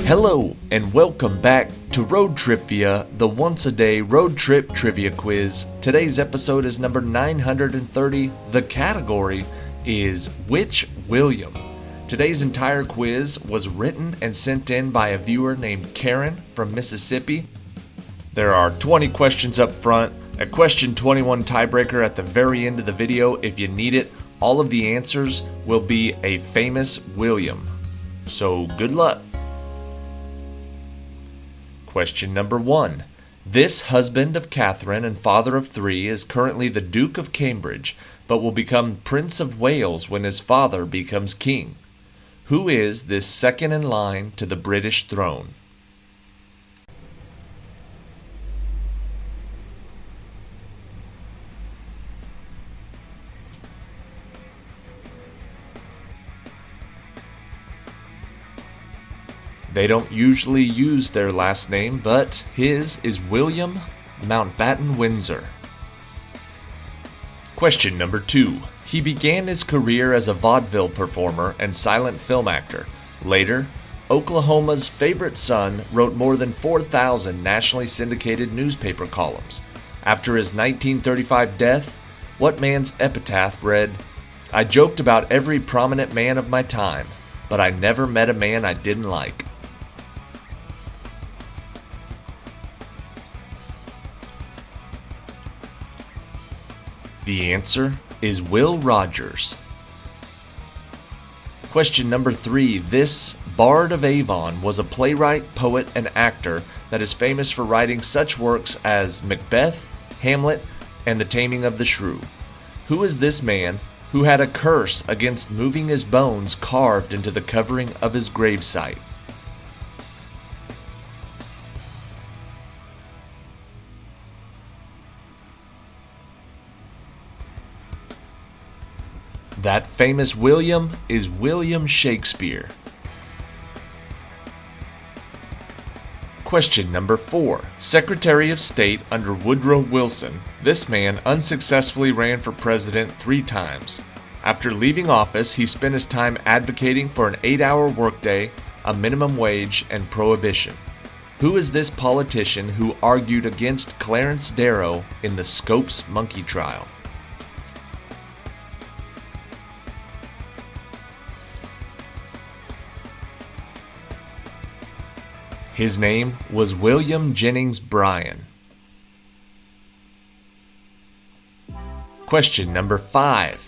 Hello and welcome back to Road TRIpVIA, the once-a-day road trip trivia quiz. Today's episode is number 930. The category is Which William? Today's entire quiz was written and sent in by a viewer named Karen from Mississippi. There are 20 questions up front, a question 21 tiebreaker at the very end of the video if you need it. All of the answers will be a famous William. So good luck. Question number 1. This husband of Catherine and father of 3 is currently the Duke of Cambridge, but will become Prince of Wales when his father becomes king. Who is this second in line to the British throne? They don't usually use their last name, but his is William Mountbatten Windsor. Question number 2. He began his career as a vaudeville performer and silent film actor. Later, Oklahoma's favorite son wrote more than 4,000 nationally syndicated newspaper columns. After his 1935 death, what man's epitaph read, "I joked about every prominent man of my time, but I never met a man I didn't like." The answer is Will Rogers. Question number 3. This Bard of Avon was a playwright, poet, and actor that is famous for writing such works as Macbeth, Hamlet, and The Taming of the Shrew. Who is this man who had a curse against moving his bones carved into the covering of his gravesite? That famous William is William Shakespeare. Question number 4. Secretary of State under Woodrow Wilson, this man unsuccessfully ran for president 3 times. After leaving office, he spent his time advocating for an 8-hour workday, a minimum wage, and prohibition. Who is this politician who argued against Clarence Darrow in the Scopes monkey trial? His name was William Jennings Bryan. Question number 5.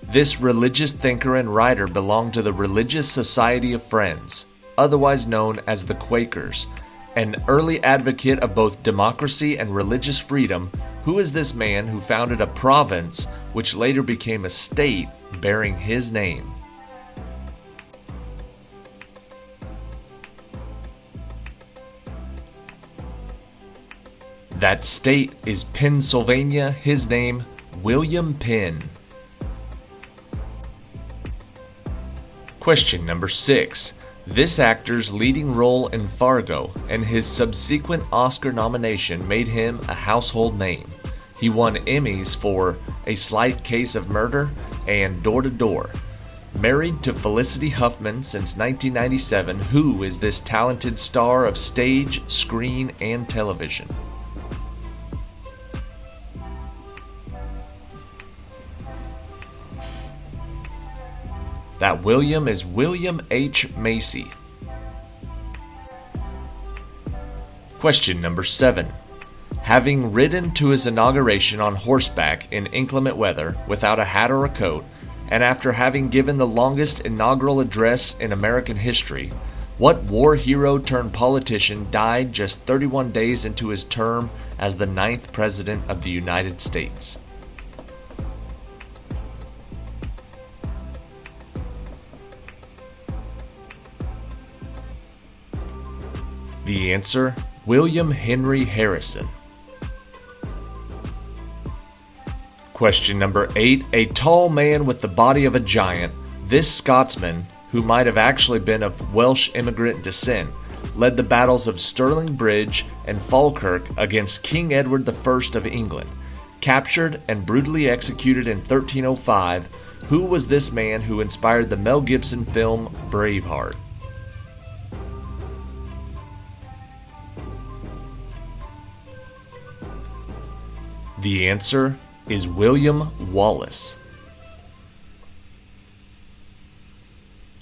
This religious thinker and writer belonged to the Religious Society of Friends, otherwise known as the Quakers, an early advocate of both democracy and religious freedom. Who is this man who founded a province which later became a state bearing his name? That state is Pennsylvania. His name, William Penn. Question number 6. This actor's leading role in Fargo and his subsequent Oscar nomination made him a household name. He won Emmys for A Slight Case of Murder and Door to Door. Married to Felicity Huffman since 1997, who is this talented star of stage, screen, and television? That William is William H. Macy. Question number 7. Having ridden to his inauguration on horseback in inclement weather without a hat or a coat, and after having given the longest inaugural address in American history, what war hero turned politician died just 31 days into his term as the 9th President of the United States? The answer, William Henry Harrison. Question number 8. A tall man with the body of a giant, this Scotsman, who might have actually been of Welsh immigrant descent, led the battles of Stirling Bridge and Falkirk against King Edward I of England. Captured and brutally executed in 1305, who was this man who inspired the Mel Gibson film Braveheart? The answer is William Wallace.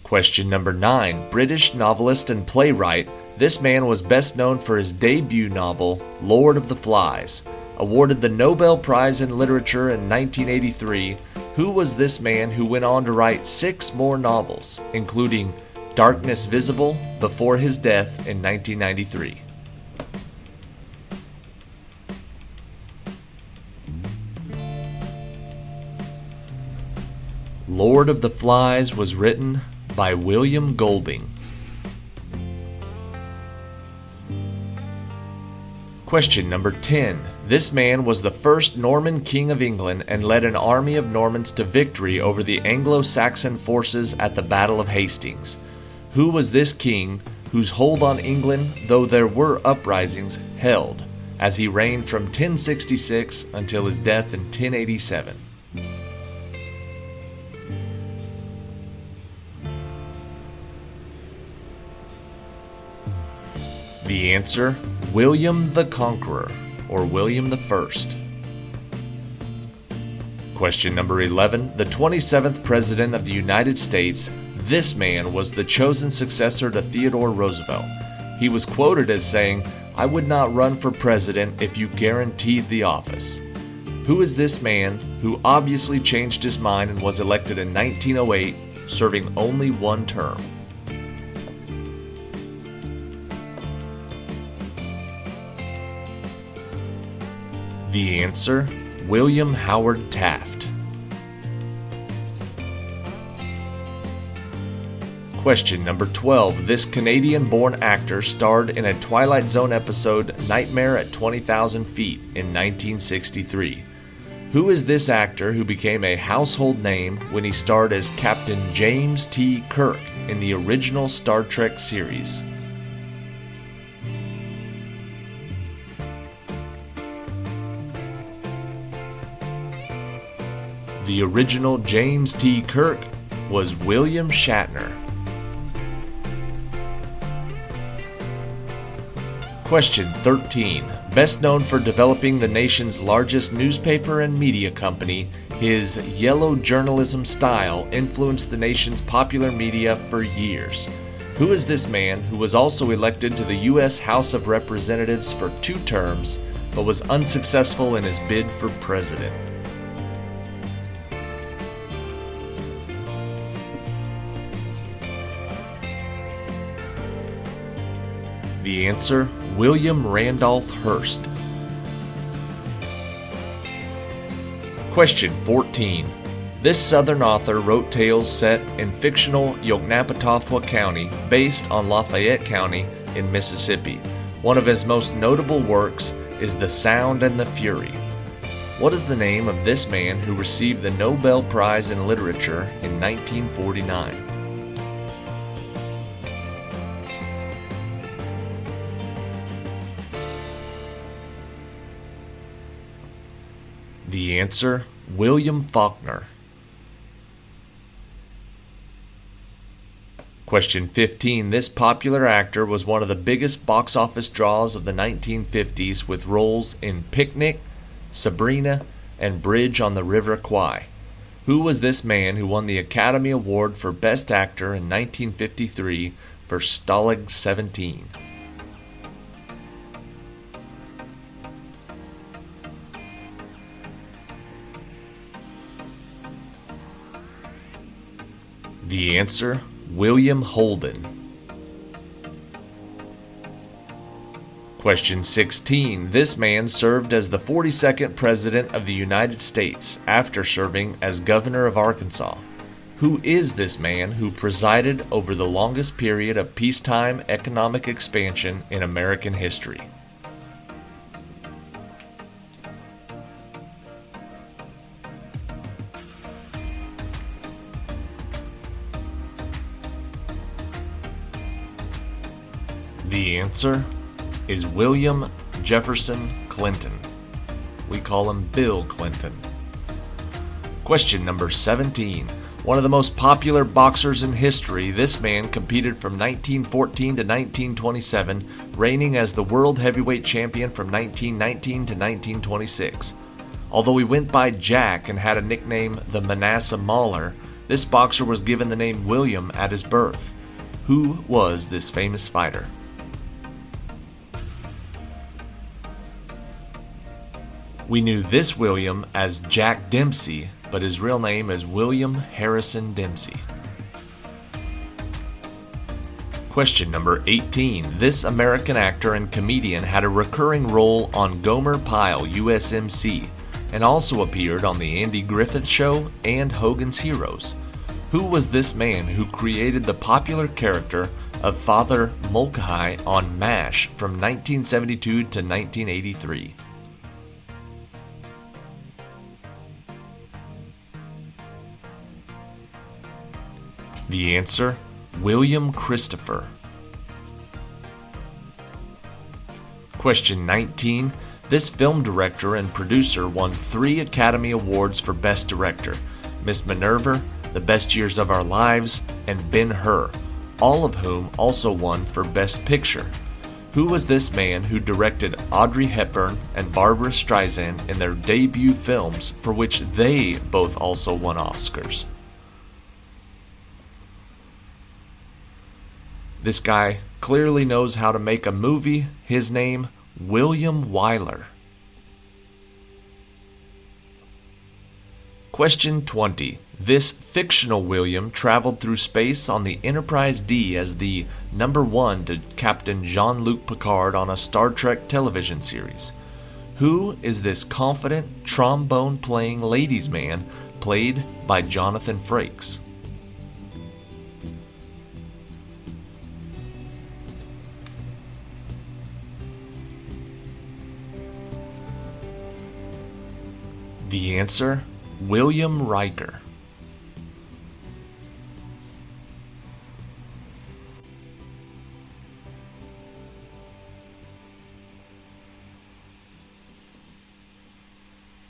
Question number 9. British novelist and playwright. This man was best known for his debut novel, Lord of the Flies. Awarded the Nobel Prize in Literature in 1983, who was this man who went on to write 6 more novels, including Darkness Visible before his death in 1993? Lord of the Flies was written by William Golding. Question number 10. This man was the first Norman king of England and led an army of Normans to victory over the Anglo-Saxon forces at the Battle of Hastings. Who was this king whose hold on England, though there were uprisings, held, as he reigned from 1066 until his death in 1087? The answer, William the Conqueror, or William the First. Question number 11. The 27th President of the United States, this man was the chosen successor to Theodore Roosevelt. He was quoted as saying, "I would not run for president if you guaranteed the office." Who is this man who obviously changed his mind and was elected in 1908, serving only 1 term? The answer, William Howard Taft. Question number 12. This Canadian-born actor starred in a Twilight Zone episode, Nightmare at 20,000 Feet, in 1963. Who is this actor who became a household name when he starred as Captain James T. Kirk in the original Star Trek series? The original James T. Kirk was William Shatner. Question 13. Best known for developing the nation's largest newspaper and media company, his yellow journalism style influenced the nation's popular media for years. Who is this man who was also elected to the U.S. House of Representatives for 2 terms, but was unsuccessful in his bid for president? The answer, William Randolph Hearst. Question 14. This Southern author wrote tales set in fictional Yoknapatawpha County, based on Lafayette County in Mississippi. One of his most notable works is The Sound and the Fury. What is the name of this man who received the Nobel Prize in Literature in 1949? The answer, William Faulkner. Question 15. This popular actor was one of the biggest box office draws of the 1950s with roles in Picnic, Sabrina, and Bridge on the River Kwai. Who was this man who won the Academy Award for Best Actor in 1953 for Stalag 17? The answer, William Holden. Question 16. This man served as the 42nd President of the United States after serving as Governor of Arkansas. Who is this man who presided over the longest period of peacetime economic expansion in American history? The answer is William Jefferson Clinton. We call him Bill Clinton. Question number 17. One of the most popular boxers in history, this man competed from 1914 to 1927, reigning as the world heavyweight champion from 1919 to 1926. Although he went by Jack and had a nickname the Manasseh Mauler, this boxer was given the name William at his birth. Who was this famous fighter? We knew this William as Jack Dempsey, but his real name is William Harrison Dempsey. Question number 18. This American actor and comedian had a recurring role on Gomer Pyle USMC and also appeared on The Andy Griffith Show and Hogan's Heroes. Who was this man who created the popular character of Father Mulcahy on MASH from 1972 to 1983? The answer, William Christopher. Question 19. This film director and producer won 3 Academy Awards for Best Director: Miss Minerva, The Best Years of Our Lives, and Ben-Hur, all of whom also won for Best Picture. Who was this man who directed Audrey Hepburn and Barbara Streisand in their debut films, for which they both also won Oscars? This guy clearly knows how to make a movie. His name, William Wyler. Question 20. This fictional William traveled through space on the Enterprise D as the number 1 to Captain Jean-Luc Picard on a Star Trek television series. Who is this confident, trombone-playing ladies' man played by Jonathan Frakes? The answer, William Riker.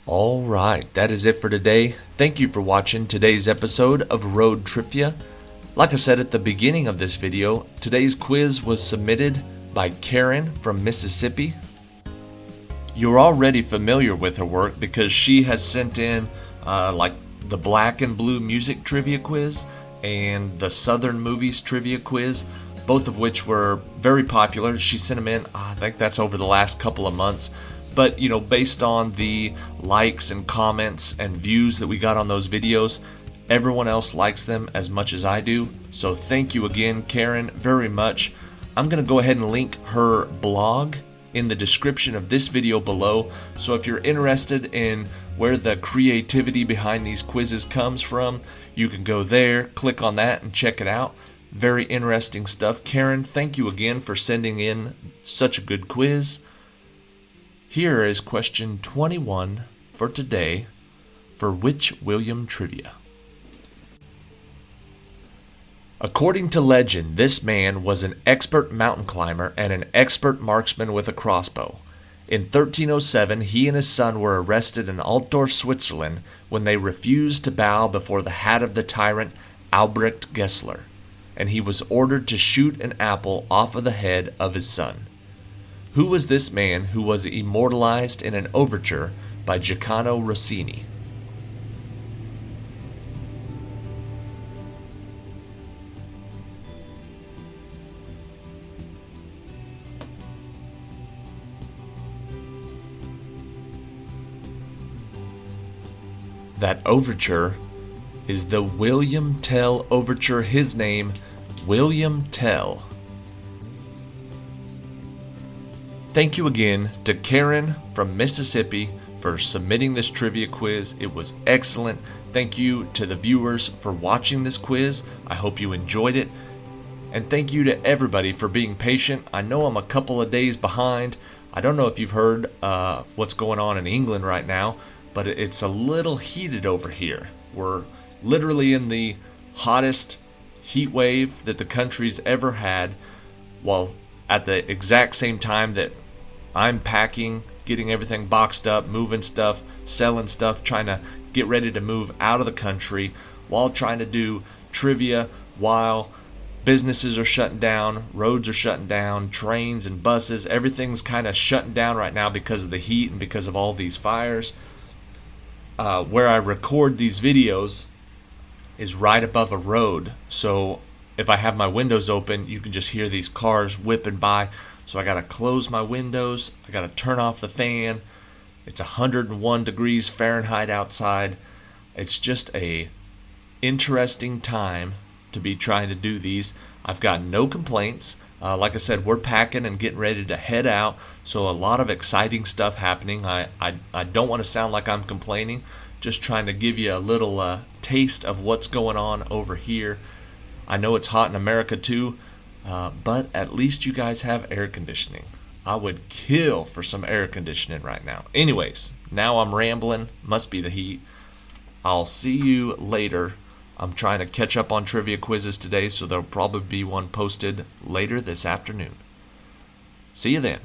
Alright, that is it for today. Thank you for watching today's episode of Road TRIpVIA. Like I said at the beginning of this video, today's quiz was submitted by Karen from Mississippi. You're already familiar with her work because she has sent in like the Black and Blue Music Trivia Quiz and the Southern Movies Trivia Quiz, both of which were very popular. She sent them in, I think that's over the last couple of months. But, you know, based on the likes and comments and views that we got on those videos, everyone else likes them as much as I do. So thank you again, Karen, very much. I'm going to go ahead and link her blog in the description of this video below. So if you're interested in where the creativity behind these quizzes comes from, you can go there, click on that, and check it out. Very interesting stuff. Karen, thank you again for sending in such a good quiz. Here is question 21 for today for Which William Trivia. According to legend, this man was an expert mountain climber and an expert marksman with a crossbow. In 1307, he and his son were arrested in Altdorf, Switzerland, when they refused to bow before the hat of the tyrant Albrecht Gessler, and he was ordered to shoot an apple off of the head of his son. Who was this man who was immortalized in an overture by Gaetano Rossini? That overture is the William Tell Overture. His name, William Tell. Thank you again to Karen from Mississippi for submitting this trivia quiz. It was excellent. Thank you to the viewers for watching this quiz. I hope you enjoyed it. And thank you to everybody for being patient. I know I'm a couple of days behind. I don't know if you've heard what's going on in England right now, but it's a little heated over here. We're literally in the hottest heat wave that the country's ever had. Well, at the exact same time that I'm packing, getting everything boxed up, moving stuff, selling stuff, trying to get ready to move out of the country while trying to do trivia, while businesses are shutting down, roads are shutting down, trains and buses, everything's kind of shutting down right now because of the heat and because of all these fires. where I record these videos is right above a road. So if I have my windows open, you can just hear these cars whipping by. So I got to close my windows. I got to turn off the fan. It's 101 degrees Fahrenheit outside. It's just a interesting time to be trying to do these. I've got no complaints. Like I said, we're packing and getting ready to head out, so a lot of exciting stuff happening. I don't want to sound like I'm complaining, just trying to give you a little taste of what's going on over here. I know it's hot in America too, but at least you guys have air conditioning. I would kill for some air conditioning right now. Anyways, now I'm rambling. Must be the heat. I'll see you later. I'm trying to catch up on trivia quizzes today, so there'll probably be one posted later this afternoon. See you then.